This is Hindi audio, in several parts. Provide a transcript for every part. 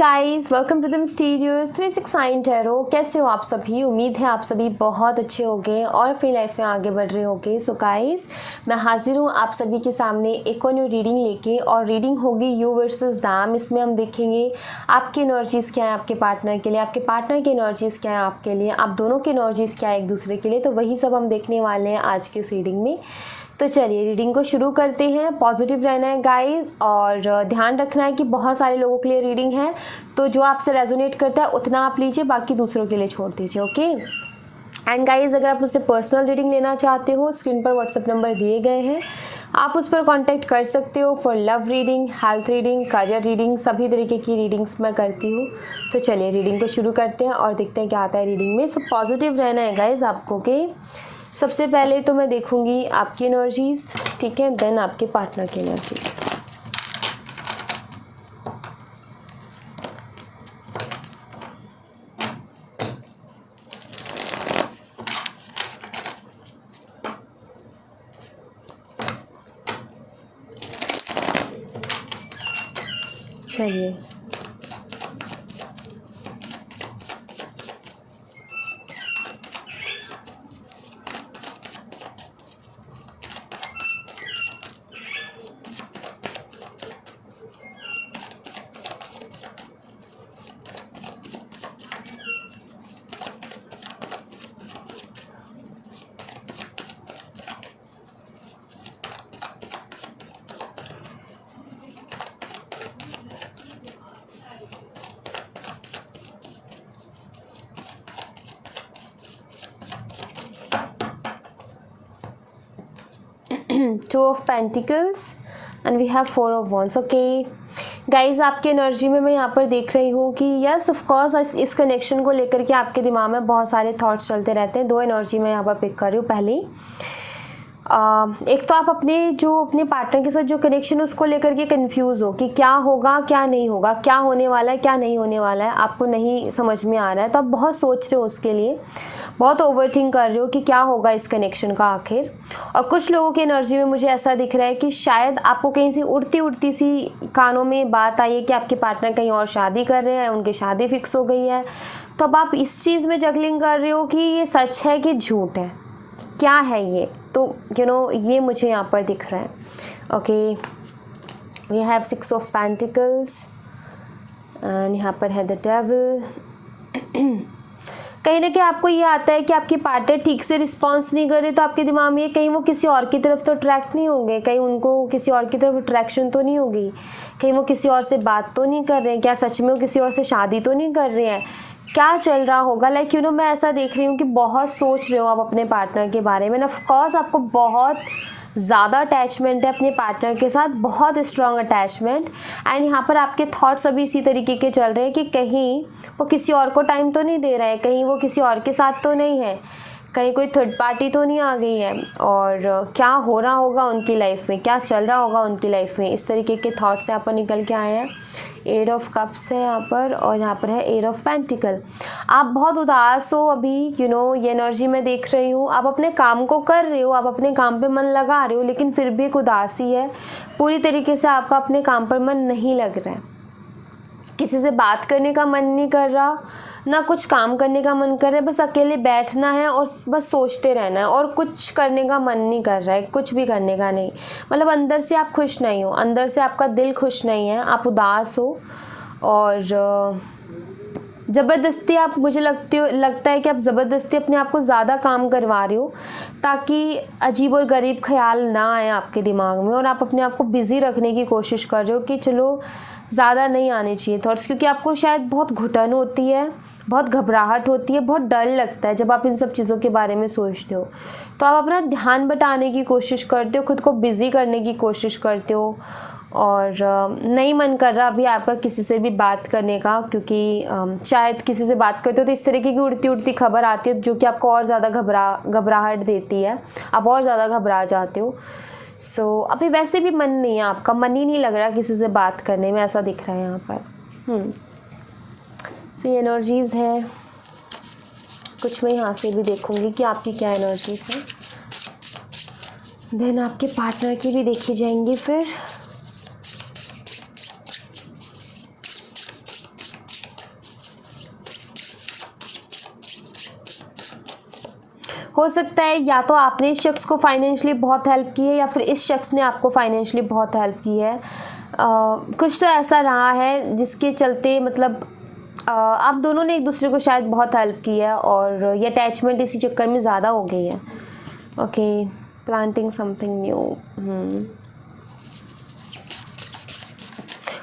Guys, welcome to the mysterious 369 tarot. कैसे हो आप सभी? उम्मीद है आप सभी बहुत अच्छे होंगे और अपनी लाइफ में आगे बढ़ रहे होंगे। सो गाइस, मैं हाजिर हूँ आप सभी के सामने एक और न्यू रीडिंग लेके, और रीडिंग होगी यू वर्सेस दैम। इसमें हम देखेंगे आपकी एनर्जीज़ क्या है आपके पार्टनर के लिए, आपके पार्टनर की एनर्जीज़ क्या है आपके लिए, आप दोनों की एनर्जीज़ क्या है एक दूसरे के लिए। तो वही सब हम देखने वाले हैं आज की इस रीडिंग में। तो चलिए रीडिंग को शुरू करते हैं। पॉजिटिव रहना है गाइस, और ध्यान रखना है कि बहुत सारे लोगों के लिए रीडिंग है, तो जो आपसे रेजोनेट करता है उतना आप लीजिए, बाकी दूसरों के लिए छोड़ दीजिए। ओके एंड गाइस, अगर आप मुझसे पर्सनल रीडिंग लेना चाहते हो, स्क्रीन पर व्हाट्सएप नंबर दिए गए हैं, आप उस पर कांटेक्ट कर सकते हो for love reading, health reading, career reading, सभी तरीके की रीडिंग्स मैं करती हूँ। तो चलिए रीडिंग को शुरू करते हैं और देखते हैं क्या आता है रीडिंग में। सो पॉजिटिव रहना है गाइस आपको। ओके, सबसे पहले तो मैं देखूंगी आपकी एनर्जीज़, ठीक है, देन आपके पार्टनर की एनर्जीज़। चलिए two of pentacles and we have four of wands. Okay guys, आपकी एनर्जी में मैं यहाँ पर देख रही हूँ कि यस ऑफ कोर्स इस कनेक्शन को लेकर के आपके दिमाग में बहुत सारे थॉट्स चलते रहते हैं। दो एनर्जी मैं यहाँ पर पिक कर रही हूँ। पहली एक तो आप अपने पार्टनर के साथ जो कनेक्शन है उसको लेकर के कंफ्यूज हो कि क्या होगा क्या नहीं होगा, क्या होने वाला है क्या नहीं होने वाला है, आपको नहीं समझ में आ रहा है। तो आप बहुत सोच रहे हो उसके लिए, बहुत ओवरथिंक कर रहे हो कि क्या होगा इस कनेक्शन का आखिर। और कुछ लोगों की एनर्जी में मुझे ऐसा दिख रहा है कि शायद आपको कहीं से उड़ती उड़ती सी कानों में बात आई है कि आपके पार्टनर कहीं और शादी कर रहे हैं, उनकी शादी फिक्स हो गई है। तो अब आप इस चीज़ में जगलिंग कर रहे हो कि ये सच है कि झूठ है, क्या है ये। तो ये मुझे यहाँ पर दिख रहा है। Okay, we have 6 of pentacles and यहाँ पर है द डेविल। कहीं ना कहीं आपको ये आता है कि आपकी पार्टनर ठीक से रिस्पॉन्स नहीं कर रहे, तो आपके दिमाग में कहीं वो किसी और की तरफ तो अट्रैक्ट नहीं होंगे, कहीं उनको किसी और की तरफ अट्रैक्शन तो नहीं होगी, कहीं वो किसी और से बात तो नहीं कर रहे हैं, क्या सच में वो किसी और से शादी तो नहीं कर रहे हैं, क्या चल रहा होगा। लाइक मैं ऐसा देख रही हूँ कि बहुत सोच रहे हो आप अपने पार्टनर के बारे में। ऑफ कोर्स आपको बहुत ज़्यादा अटैचमेंट है अपने पार्टनर के साथ, बहुत स्ट्रॉन्ग अटैचमेंट। एंड यहाँ पर आपके थॉट्स अभी इसी तरीके के चल रहे हैं कि कहीं वो किसी और को टाइम तो नहीं दे रहा है, कहीं वो किसी और के साथ तो नहीं है, कहीं कोई थर्ड पार्टी तो नहीं आ गई है, और क्या हो रहा होगा उनकी लाइफ में, क्या चल रहा होगा उनकी लाइफ में। इस तरीके के थॉट्स यहाँ पर निकल के आए हैं। 8 ऑफ कप्स है यहाँ पर, और यहाँ पर है 8 ऑफ पेंटिकल। आप बहुत उदास हो अभी, ये एनर्जी मैं देख रही हूँ। आप अपने काम को कर रहे हो, आप अपने काम पे मन लगा रहे हो, लेकिन फिर भी एक उदासी है। पूरी तरीके से आपका अपने काम पर मन नहीं लग रहा है, किसी से बात करने का मन नहीं कर रहा, ना कुछ काम करने का मन कर रहा है, बस अकेले बैठना है और बस सोचते रहना है, और कुछ करने का मन नहीं कर रहा है, कुछ भी करने का नहीं। मतलब अंदर से आप खुश नहीं हो, अंदर से आपका दिल खुश नहीं है, आप उदास हो, और ज़बरदस्ती आप, मुझे लगता है कि आप ज़बरदस्ती अपने आप को ज़्यादा काम करवा रहे हो ताकि अजीब और गरीब ख्याल ना आए आपके दिमाग में, और आप अपने आप को बिज़ी रखने की कोशिश कर रहे हो कि चलो ज़्यादा नहीं आने चाहिए थॉट्स, क्योंकि आपको शायद बहुत घुटन होती है, बहुत घबराहट होती है, बहुत डर लगता है जब आप इन सब चीज़ों के बारे में सोचते हो। तो आप अपना ध्यान बटाने की कोशिश करते हो, खुद को बिज़ी करने की कोशिश करते हो, और नहीं मन कर रहा अभी आपका किसी से भी बात करने का, क्योंकि शायद किसी से बात करते हो तो इस तरीके की उड़ती उड़ती खबर आती है जो कि आपको और ज़्यादा घबराहट देती है, आप और ज़्यादा घबरा जाते हो। सो अभी वैसे भी मन नहीं है आपका, मन ही नहीं लग रहा किसी से बात करने में, ऐसा दिख रहा है यहाँ पर। सो ये एनर्जीज़ है। कुछ मैं यहाँ से भी देखूँगी कि आपकी क्या एनर्जीज़ है, देन आपके पार्टनर की भी देखी जाएंगी फिर। हो सकता है या तो आपने इस शख्स को फाइनेंशियली बहुत हेल्प की है या फिर इस शख्स ने आपको फाइनेंशियली बहुत हेल्प की है। कुछ तो ऐसा रहा है जिसके चलते मतलब आप दोनों ने एक दूसरे को शायद बहुत हेल्प की है और ये अटैचमेंट इसी चक्कर में ज़्यादा हो गई है। Okay, planting something new.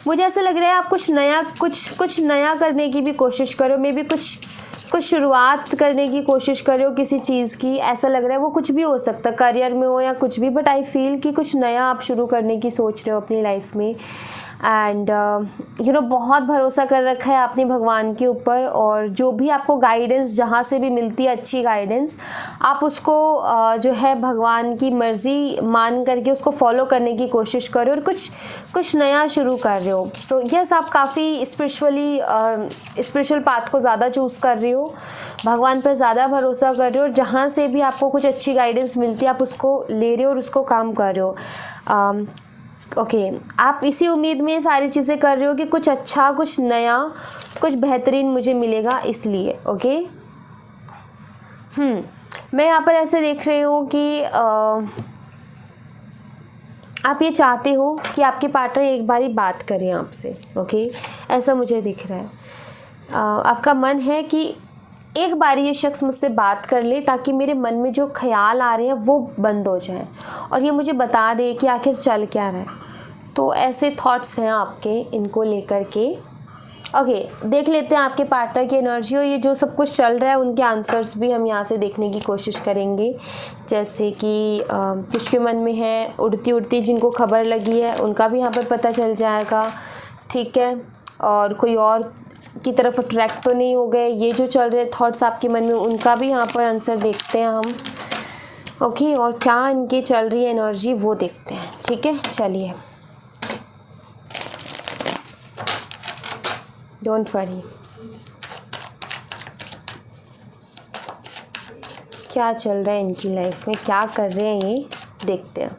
मुझे ऐसा लग रहा है आप कुछ नया करने की भी कोशिश करो, मे बी कुछ शुरुआत करने की कोशिश कर रहे हो किसी चीज़ की। ऐसा लग रहा है वो कुछ भी हो सकता है, करियर में हो या कुछ भी, बट आई फील कि कुछ नया आप शुरू करने की सोच रहे हो अपनी लाइफ में। एंड बहुत भरोसा कर रखा है आपने भगवान के ऊपर, और जो भी आपको गाइडेंस जहाँ से भी मिलती है अच्छी गाइडेंस, आप उसको जो है भगवान की मर्ज़ी मान करके उसको फॉलो करने की कोशिश करो और कुछ नया शुरू कर रहे हो। सो यस, आप काफ़ी स्पिरिचुअल पाथ को ज़्यादा चूज़ कर रहे हो, भगवान पर ज़्यादा भरोसा कर रहे हो, और जहाँ से भी आपको कुछ अच्छी गाइडेंस मिलती है आप उसको ले रहे हो और उसको काम कर रहे हो। ओके, आप इसी उम्मीद में सारी चीज़ें कर रहे हो कि कुछ अच्छा, कुछ नया, कुछ बेहतरीन मुझे मिलेगा, इसलिए। ओके, मैं यहाँ पर ऐसे देख रही हूँ कि आप ये चाहते हो कि आपके पार्टनर एक बारी बात करें आपसे। ओके, ऐसा मुझे दिख रहा है। आपका मन है कि एक बार ये शख्स मुझसे बात कर ले ताकि मेरे मन में जो ख्याल आ रहे हैं वो बंद हो जाएं और ये मुझे बता दे कि आखिर चल क्या रहा है। तो ऐसे थॉट्स हैं आपके इनको लेकर के। ओके, देख लेते हैं आपके पार्टनर की एनर्जी और ये जो सब कुछ चल रहा है उनके आंसर्स भी हम यहाँ से देखने की कोशिश करेंगे। जैसे कि कुछ के मन में है उड़ती उड़ती, जिनको खबर लगी है उनका भी यहाँ पर पता चल जाएगा। ठीक है, और कोई और की तरफ अट्रैक्ट तो नहीं हो गए, ये जो चल रहे थॉट्स आपके मन में उनका भी यहाँ पर आंसर देखते हैं हम। ओके, और क्या इनकी चल रही है एनर्जी वो देखते हैं। ठीक है, चलिए, डोंट वरी। क्या चल रहा है इनकी लाइफ में, क्या कर रहे हैं ये देखते हैं।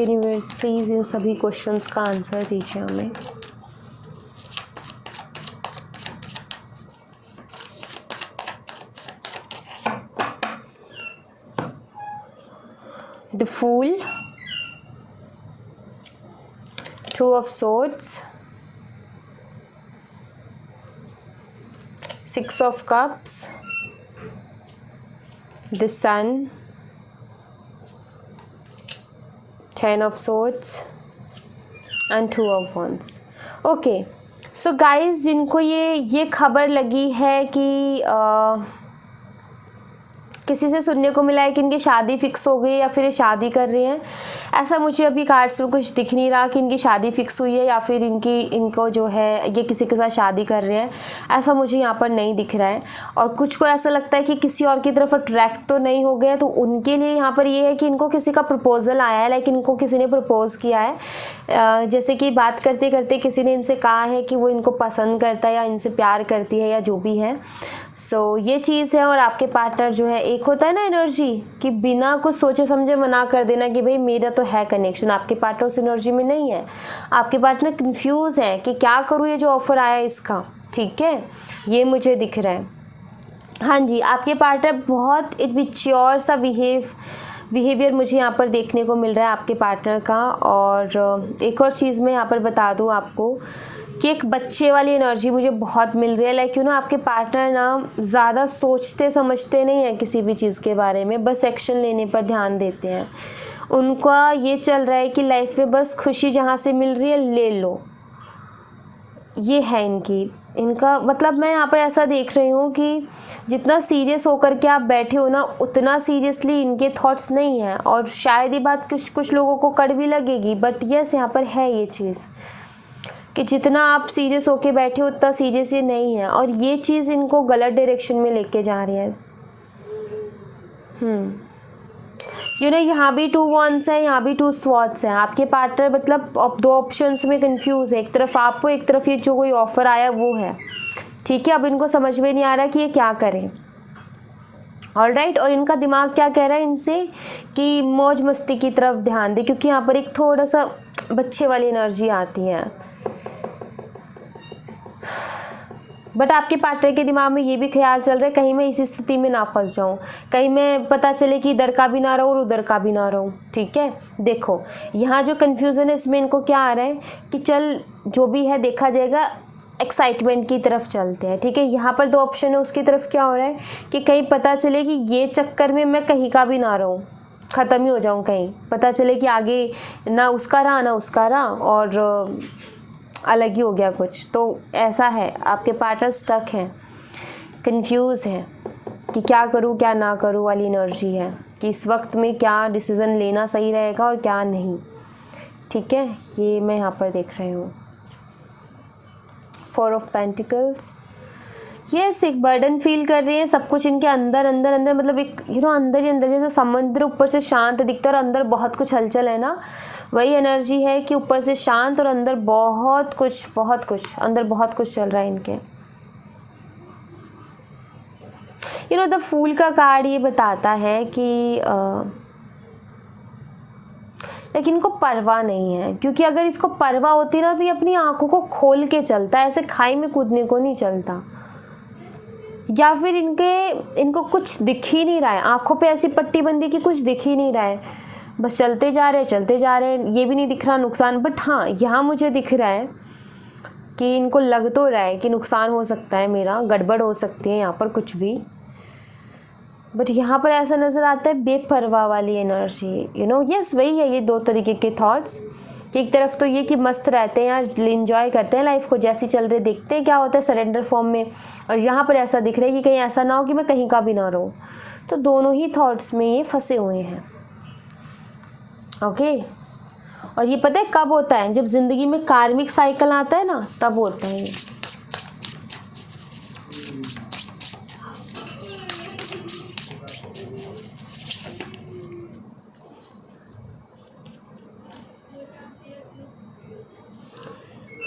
यूनिवर्स प्लीज़ इन सभी क्वेश्चंस का आंसर दीजिए हमें। The fool, two of swords, six of cups, the sun, 10 of swords and 2 of wands। Okay, so guys, जिनको ये खबर लगी है कि किसी से सुनने को मिला है कि इनकी शादी फिक्स हो गई या फिर ये शादी कर रहे हैं, ऐसा मुझे अभी कार्ड्स में कुछ दिख नहीं रहा कि इनकी शादी फिक्स हुई है या फिर इनको जो है ये किसी के साथ शादी कर रहे हैं, ऐसा मुझे यहाँ पर नहीं दिख रहा है। और कुछ को ऐसा लगता है कि किसी और की तरफ अट्रैक्ट तो नहीं हो गया, तो उनके लिए यहाँ पर ये है कि इनको किसी का प्रपोजल आया है, लाइक इनको किसी ने प्रपोज किया है। जैसे कि बात करते करते किसी ने इनसे कहा है कि वो इनको पसंद करता है या इनसे प्यार करती है या जो भी है। सो ये चीज़ है। और आपके पार्टनर जो है, एक होता है ना एनर्जी कि बिना कुछ सोचे समझे मना कर देना कि भाई मेरा तो है कनेक्शन, आपके पार्टनर उस एनर्जी में नहीं है। आपके पार्टनर कंफ्यूज है कि क्या करूँ ये जो ऑफ़र आया इसका। ठीक है, ये मुझे दिख रहा है। हाँ जी, आपके पार्टनर बहुत एक मैच्योर सा बिहेवियर मुझे यहाँ पर देखने को मिल रहा है आपके पार्टनर का। और एक और चीज़ मैं यहाँ पर बता दूँ आपको कि एक बच्चे वाली एनर्जी मुझे बहुत मिल रही है। लाइक आपके पार्टनर ना ज़्यादा सोचते समझते नहीं हैं किसी भी चीज़ के बारे में, बस एक्शन लेने पर ध्यान देते हैं। उनका ये चल रहा है कि लाइफ में बस खुशी जहाँ से मिल रही है ले लो, ये है इनका मतलब। मैं यहाँ पर ऐसा देख रही हूँ कि जितना सीरियस होकर के आप बैठे हो ना, उतना सीरियसली इनके थॉट्स नहीं हैं। और शायद ये बात कुछ लोगों को कड़वी लगेगी, बट यस यहाँ पर है ये चीज़ कि जितना आप सीरियस होके बैठे हो उतना सीरियस ये नहीं है। और ये चीज़ इनको गलत डायरेक्शन में लेके जा रही है। यहाँ भी 2 wands है, यहाँ भी 2 swords हैं। आपके पार्टनर मतलब अब 2 ऑप्शंस में कंफ्यूज है, एक तरफ आपको, एक तरफ ये जो कोई ऑफर आया वो है। ठीक है, अब इनको समझ में नहीं आ रहा कि ये क्या करें। ऑलराइट, और इनका दिमाग क्या कह रहा है इनसे कि मौज मस्ती की तरफ ध्यान दे, क्योंकि यहाँ पर एक थोड़ा सा बच्चे वाली एनर्जी आती है। बट आपके पार्टनर के दिमाग में ये भी ख्याल चल रहा है कहीं मैं इसी स्थिति में ना फंस जाऊं, कहीं मैं पता चले कि इधर का भी ना रहूं और उधर का भी ना रहूं। ठीक है, देखो यहाँ जो कन्फ्यूज़न है इसमें इनको क्या आ रहा है कि चल जो भी है देखा जाएगा, एक्साइटमेंट की तरफ चलते हैं। ठीक है, यहाँ पर 2 ऑप्शन है, उसकी तरफ क्या हो रहा है कि कहीं पता चले कि ये चक्कर में मैं कहीं का भी ना रहूँ, ख़त्म ही हो जाऊँ, कहीं पता चले कि आगे ना उसका रहा ना उसका रहा और अलग ही हो गया कुछ। तो ऐसा है, आपके पार्टनर स्टक हैं, कंफ्यूज हैं कि क्या करूँ क्या ना करूँ वाली एनर्जी है कि इस वक्त में क्या डिसीज़न लेना सही रहेगा और क्या नहीं। ठीक है, ये मैं यहाँ पर देख रही हूँ 4 ऑफ पेंटिकल्स। यस, एक बर्डन फील कर रही है, सब कुछ इनके अंदर अंदर अंदर, मतलब एक अंदर ही अंदर जैसे समुद्र ऊपर से शांत दिखता है और अंदर बहुत कुछ हलचल है ना, वही एनर्जी है कि ऊपर से शांत और अंदर बहुत कुछ अंदर बहुत कुछ चल रहा है इनके। द फूल का कार्ड ये बताता है कि लेकिन इनको परवाह नहीं है, क्योंकि अगर इसको परवाह होती ना तो ये अपनी आंखों को खोल के चलता, ऐसे खाई में कूदने को नहीं चलता। या फिर इनको कुछ दिख ही नहीं रहा है, आंखों पे ऐसी पट्टी बंदी कि कुछ दिख ही नहीं रहा है, बस चलते जा रहे हैं। ये भी नहीं दिख रहा नुकसान, बट हाँ यहाँ मुझे दिख रहा है कि इनको लग तो रहा है कि नुकसान हो सकता है, मेरा गड़बड़ हो सकती है यहाँ पर कुछ भी। बट यहाँ पर ऐसा नज़र आता है बेपरवाह वाली एनर्जी। यस, वही है ये 2 तरीके के थॉट्स। एक तरफ तो ये कि मस्त रहते हैं यार, इन्जॉय करते हैं लाइफ को, जैसी चल रही देखते हैं क्या होता है सरेंडर फॉर्म में, और यहाँ पर ऐसा दिख रहा है कि कहीं ऐसा ना हो कि मैं कहीं का भी ना रहूँ। तो दोनों ही थॉट्स में ये फंसे हुए हैं। ओके, और ये पता है कब होता है, जब ज़िंदगी में कार्मिक साइकिल आता है ना, तब होता है ये।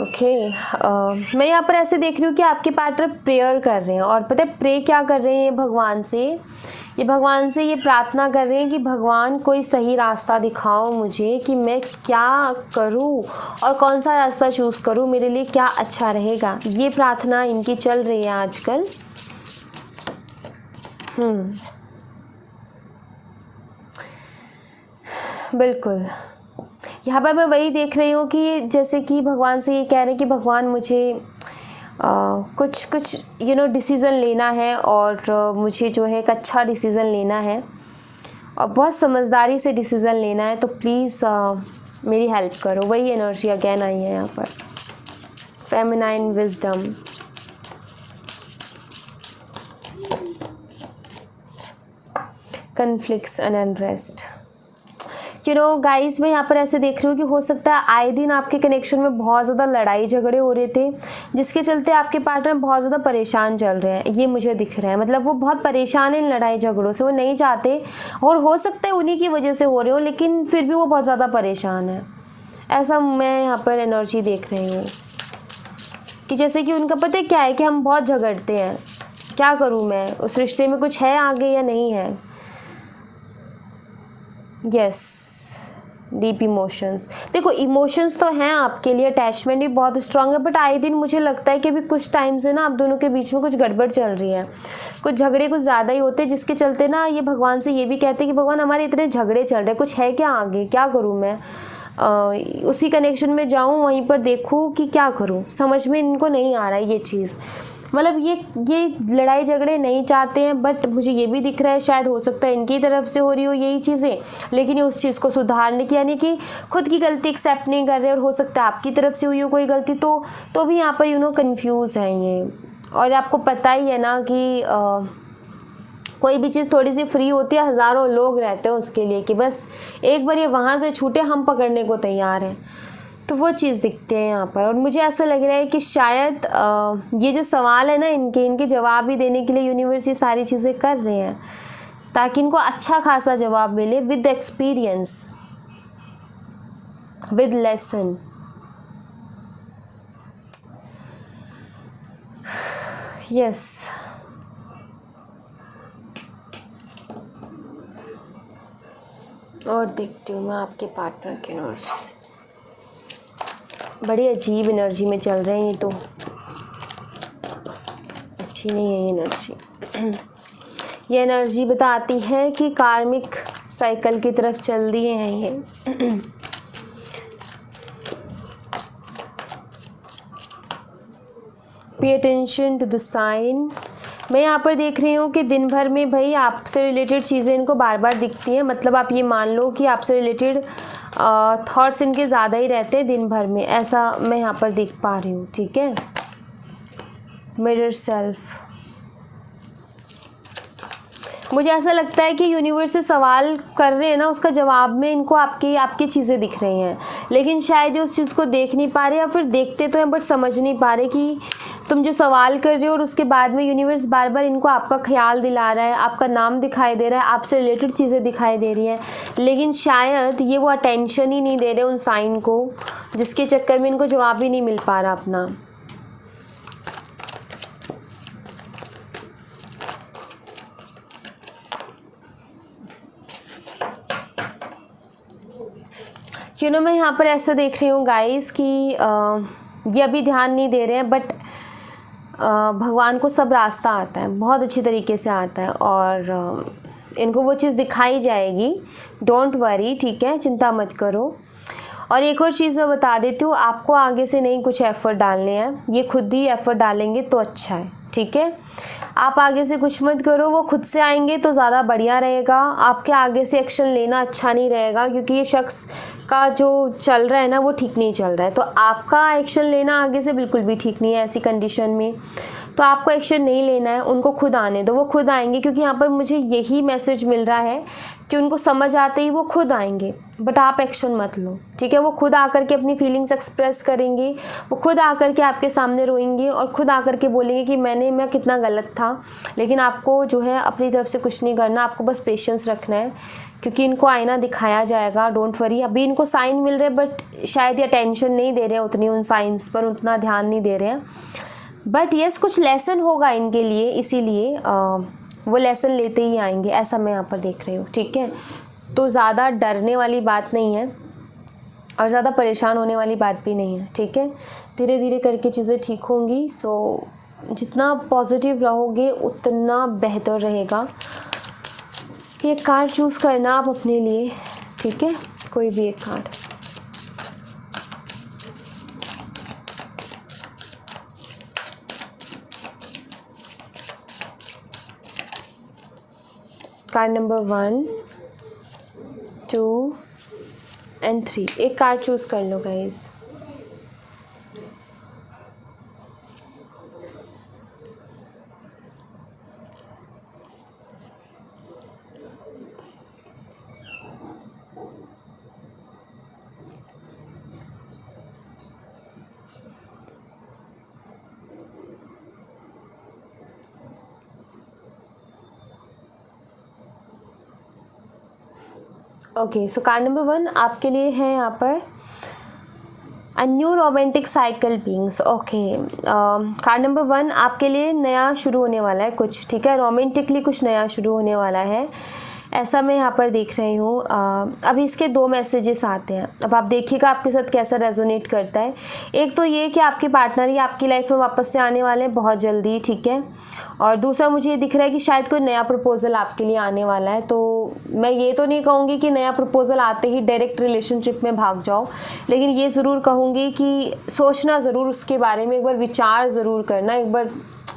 ओके, मैं यहाँ पर ऐसे देख रही हूँ कि आपके पार्टनर प्रेयर कर रहे हैं, और पता है प्रे क्या कर रहे हैं भगवान से, ये भगवान से ये प्रार्थना कर रहे हैं कि भगवान कोई सही रास्ता दिखाओ मुझे कि मैं क्या करूं और कौन सा रास्ता चूज़ करूं, मेरे लिए क्या अच्छा रहेगा। ये प्रार्थना इनकी चल रही है आजकल। बिल्कुल, यहाँ पर मैं वही देख रही हूँ कि जैसे कि भगवान से ये कह रहे हैं कि भगवान मुझे कुछ डिसीज़न लेना है, और मुझे जो है एक अच्छा डिसीज़न लेना है और बहुत समझदारी से डिसीज़न लेना है, तो प्लीज़ मेरी हेल्प करो। वही एनर्जी अगेन आई है यहाँ पर, feminine wisdom. Conflicts and unrest. Guys, मैं यहाँ पर ऐसे देख रही हूँ कि हो सकता है आए दिन आपके कनेक्शन में बहुत ज़्यादा लड़ाई झगड़े हो रहे थे, जिसके चलते आपके पार्टनर बहुत ज़्यादा परेशान चल रहे हैं। ये मुझे दिख रहा है, मतलब वो बहुत परेशान है इन लड़ाई झगड़ों से, वो नहीं चाहते, और हो सकता है उन्हीं की वजह से हो रहे हो, लेकिन फिर भी वो बहुत ज़्यादा परेशान है। ऐसा मैं यहाँ पर एनर्जी देख रही हूँ कि जैसे कि उनका पता है क्या है कि हम बहुत झगड़ते हैं, क्या करूँ मैं, उस रिश्ते में कुछ है आगे या नहीं है। Yes, deep emotions. देखो इमोशंस तो हैं आपके लिए, अटैचमेंट भी बहुत स्ट्रांग है, बट आए दिन मुझे लगता है कि अभी कुछ टाइम से ना आप दोनों के बीच में कुछ गड़बड़ चल रही है, कुछ झगड़े कुछ ज़्यादा ही होते हैं, जिसके चलते ना ये भगवान से ये भी कहते हैं कि भगवान हमारे इतने झगड़े चल रहे हैं, कुछ है क्या आगे, क्या करूँ मैं, उसी कनेक्शन में जाऊँ, वहीं पर देखूँ कि क्या करूँ, समझ में इनको नहीं आ रहा है ये चीज़। मतलब ये लड़ाई झगड़े नहीं चाहते हैं, बट मुझे ये भी दिख रहा है शायद हो सकता है इनकी तरफ से हो रही हो यही चीज़ें, लेकिन ये उस चीज़ को सुधारने की, यानी कि खुद की गलती एक्सेप्ट नहीं कर रहे, और हो सकता है आपकी तरफ से हुई हो कोई गलती, तो भी यहाँ पर कंफ्यूज हैं ये। और आपको पता ही है ना कि कोई भी चीज़ थोड़ी सी फ्री होती है, हज़ारों लोग रहते हैं उसके लिए कि बस एक बार ये वहाँ से छूटे हम पकड़ने को तैयार हैं, तो वो चीज़ दिखती है यहाँ पर। और मुझे ऐसा लग रहा है कि शायद ये जो सवाल है ना इनके जवाब भी देने के लिए यूनिवर्स ये सारी चीज़ें कर रहे हैं, ताकि इनको अच्छा खासा जवाब मिले, with experience, with lesson. Yes, और देखती हूँ मैं आपके पार्टनर की एनर्जीज, बड़ी अजीब एनर्जी में चल रहे हैं ये तो। एनर्जी नहीं है, ये एनर्जी ये एनर्जी बताती है कि कार्मिक साइकिल की तरफ चल दिए हैं ये। Pay attention to the sign. मैं यहाँ पर देख रही हूँ कि दिन भर में भाई आपसे रिलेटेड चीज़ें इनको बार बार दिखती हैं। मतलब आप ये मान लो कि आपसे रिलेटेड थॉट्स इनके ज़्यादा ही रहते हैं दिन भर में, ऐसा मैं यहाँ पर देख पा रही हूँ। ठीक है, मिरर सेल्फ। मुझे ऐसा लगता है कि यूनिवर्स से सवाल कर रहे हैं ना, उसका जवाब में इनको आपकी चीज़ें दिख रही हैं, लेकिन शायद ये उस चीज़ को देख नहीं पा रहे, या फिर देखते तो हैं बट समझ नहीं पा रहे कि तुम जो सवाल कर रहे हो, और उसके बाद में यूनिवर्स बार बार इनको आपका ख्याल दिला रहा है, आपका नाम दिखाई दे रहा है, आपसे रिलेटेड चीज़ें दिखाई दे रही हैं, लेकिन शायद ये वो अटेंशन ही नहीं दे रहे उन साइन को, जिसके चक्कर में इनको जवाब ही नहीं मिल पा रहा अपना। मैं यहाँ पर ऐसा देख रही हूँ गाइस कि ये अभी ध्यान नहीं दे रहे हैं, बट भगवान को सब रास्ता आता है, बहुत अच्छी तरीके से आता है, और इनको वो चीज़ दिखाई जाएगी। डोंट वरी, ठीक है, चिंता मत करो। और एक और चीज़ मैं बता देती हूँ, आपको आगे से नहीं कुछ एफ़र्ट डालने हैं, ये खुद ही एफ़र्ट डालेंगे तो अच्छा है। ठीक है, आप आगे से कुछ मत करो, वो खुद से आएंगे तो ज़्यादा बढ़िया रहेगा। आपके आगे से एक्शन लेना अच्छा नहीं रहेगा, क्योंकि ये शख्स का जो चल रहा है ना वो ठीक नहीं चल रहा है, तो आपका एक्शन लेना आगे से बिल्कुल भी ठीक नहीं है ऐसी कंडीशन में। तो आपको एक्शन नहीं लेना है, उनको खुद आने दो, वो खुद आएंगे, क्योंकि यहाँ पर मुझे यही मैसेज मिल रहा है कि उनको समझ आते ही वो खुद आएंगे, बट आप एक्शन मत लो। ठीक है, वो खुद आकर के अपनी फीलिंग्स एक्सप्रेस करेंगे, वो खुद आकर के आपके सामने रोएंगे और खुद आकर के बोलेंगे कि मैं कितना गलत था। लेकिन आपको जो है अपनी तरफ से कुछ नहीं करना, आपको बस पेशेंस रखना है, क्योंकि इनको आईना दिखाया जाएगा। डोंट वरी, अभी इनको साइन मिल रहे हैं बट शायद ये अटेंशन नहीं दे रहे हैं उतनी, उन साइंस पर उतना ध्यान नहीं दे रहे हैं। बट यस, कुछ लेसन होगा इनके लिए, इसीलिए वो लेसन लेते ही आएंगे, ऐसा मैं यहाँ पर देख रही हूँ। ठीक है, तो ज़्यादा डरने वाली बात नहीं है और ज़्यादा परेशान होने वाली बात भी नहीं है। ठीक है, धीरे धीरे करके चीज़ें ठीक होंगी। सो जितना पॉजिटिव रहोगे उतना बेहतर रहेगा। ये कार्ड चूज़ करना आप अपने लिए। ठीक है, कोई भी एक कार्ड। Card number 1, 2 and 3। एक कार्ड चूज़ कर लो गाइस। ओके, सो कार्ड नंबर 1 आपके लिए है यहाँ पर a new romantic cycle beings. Okay, card number 1 आपके लिए नया शुरू होने वाला है कुछ। ठीक है, रोमांटिकली कुछ नया शुरू होने वाला है, ऐसा मैं यहाँ पर देख रही हूँ। अभी इसके 2 मैसेजेस आते हैं, अब आप देखिएगा आपके साथ कैसा रेजोनेट करता है। एक तो ये कि आपके पार्टनर ही आपकी लाइफ में वापस से आने वाले हैं बहुत जल्दी। ठीक है, और दूसरा मुझे ये दिख रहा है कि शायद कोई नया प्रपोज़ल आपके लिए आने वाला है। तो मैं ये तो नहीं कहूँगी कि नया प्रपोज़ल आते ही डायरेक्ट रिलेशनशिप में भाग जाओ, लेकिन ये ज़रूर कहूँगी कि सोचना ज़रूर उसके बारे में, एक बार विचार ज़रूर करना, एक बार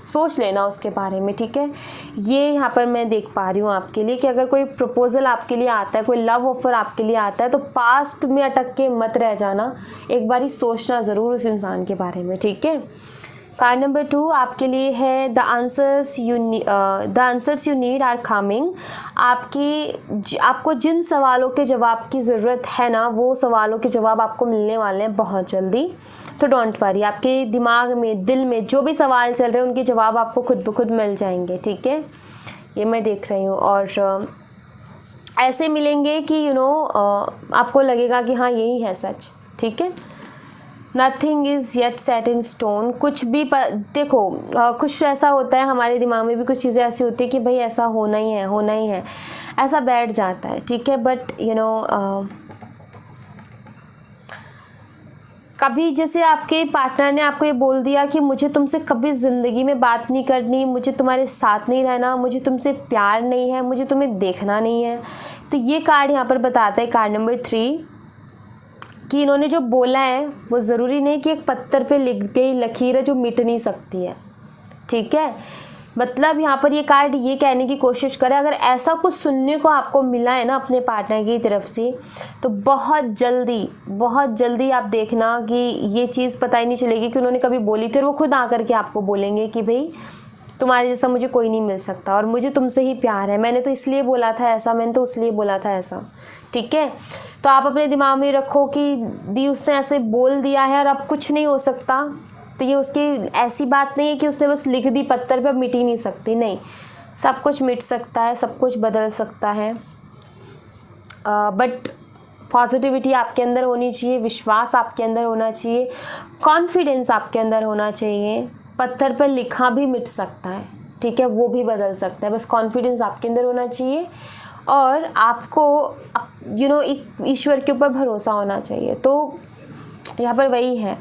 सोच लेना उसके बारे में। ठीक है, ये यहाँ पर मैं देख पा रही हूँ आपके लिए कि अगर कोई प्रपोज़ल आपके लिए आता है, कोई लव ऑफर आपके लिए आता है, तो पास्ट में अटक के मत रह जाना, एक बार ही सोचना ज़रूर उस इंसान के बारे में। ठीक है, कार्ड नंबर 2 आपके लिए है the answers you need are coming. आपको जिन सवालों के जवाब की ज़रूरत है ना, वो सवालों के जवाब आपको मिलने वाले हैं बहुत जल्दी। तो डोंट वरी, आपके दिमाग में, दिल में जो भी सवाल चल रहे हैं उनके जवाब आपको खुद ब खुद मिल जाएंगे। ठीक है, ये मैं देख रही हूँ, और ऐसे मिलेंगे कि आपको लगेगा कि हाँ यही है सच। ठीक है, nothing is yet set in stone. कुछ भी देखो, कुछ ऐसा होता है हमारे दिमाग में भी, कुछ चीज़ें ऐसी होती है कि भाई ऐसा होना ही है, होना ही है, ऐसा बैठ जाता है। ठीक है, बट कभी जैसे आपके पार्टनर ने आपको ये बोल दिया कि मुझे तुमसे कभी ज़िंदगी में बात नहीं करनी, मुझे तुम्हारे साथ नहीं रहना, मुझे तुमसे प्यार नहीं है, मुझे तुम्हें देखना नहीं है, तो ये कार्ड यहाँ पर बताता है, कार्ड नंबर 3, कि इन्होंने जो बोला है वो ज़रूरी नहीं कि एक पत्थर पे लिख गई लकीर है जो मिट नहीं सकती है, ठीक है। मतलब यहाँ पर ये कार्ड ये कहने की कोशिश करे, अगर ऐसा कुछ सुनने को आपको मिला है ना अपने पार्टनर की तरफ से, तो बहुत जल्दी आप देखना कि ये चीज़ पता ही नहीं चलेगी कि उन्होंने कभी बोली थी, और वो खुद आकर के आपको बोलेंगे कि भाई तुम्हारे जैसा मुझे कोई नहीं मिल सकता और मुझे तुमसे ही प्यार है, मैंने तो इसलिए बोला था ऐसा, मैंने तो इसलिए बोला था ऐसा, ठीक है। तो आप अपने दिमाग में रखो कि दी उसने ऐसे बोल दिया है और अब कुछ नहीं हो सकता, तो ये उसकी ऐसी बात नहीं है कि उसने बस लिख दी पत्थर पे, मिट ही नहीं सकती, नहीं, सब कुछ मिट सकता है, सब कुछ बदल सकता है। बट पॉजिटिविटी आपके अंदर होनी चाहिए, विश्वास आपके अंदर होना चाहिए, कॉन्फिडेंस आपके अंदर होना चाहिए। पत्थर पर लिखा भी मिट सकता है, ठीक है, वो भी बदल सकता है, बस कॉन्फिडेंस आपके अंदर होना चाहिए और आपको एक ईश्वर के ऊपर भरोसा होना चाहिए। तो यहाँ पर वही है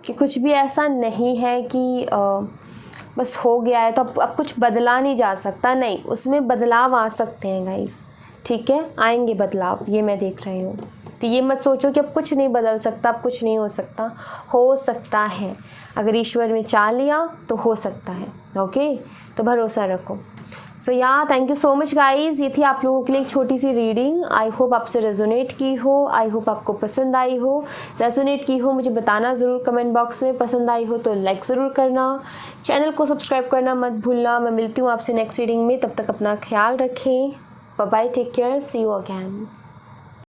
कि कुछ भी ऐसा नहीं है कि बस हो गया है तो अब कुछ बदला नहीं जा सकता, नहीं, उसमें बदलाव आ सकते हैं गाइस, ठीक है, आएंगे बदलाव, ये मैं देख रही हूँ। तो ये मत सोचो कि अब कुछ नहीं बदल सकता, अब कुछ नहीं हो सकता है, अगर ईश्वर ने चाह लिया तो हो सकता है, ओके, तो भरोसा रखो। So thank you so much guys, ये थी आप लोगों के लिए एक छोटी सी रीडिंग। आई होप आपसे रेजोनेट की हो, आई होप आपको पसंद आई हो। रेजोनेट की हो मुझे बताना ज़रूर कमेंट बॉक्स में, पसंद आई हो तो लाइक ज़रूर करना, चैनल को सब्सक्राइब करना मत भूलना। मैं मिलती हूँ आपसे नेक्स्ट रीडिंग में, तब तक अपना ख्याल रखें, bye bye, take care, see you again.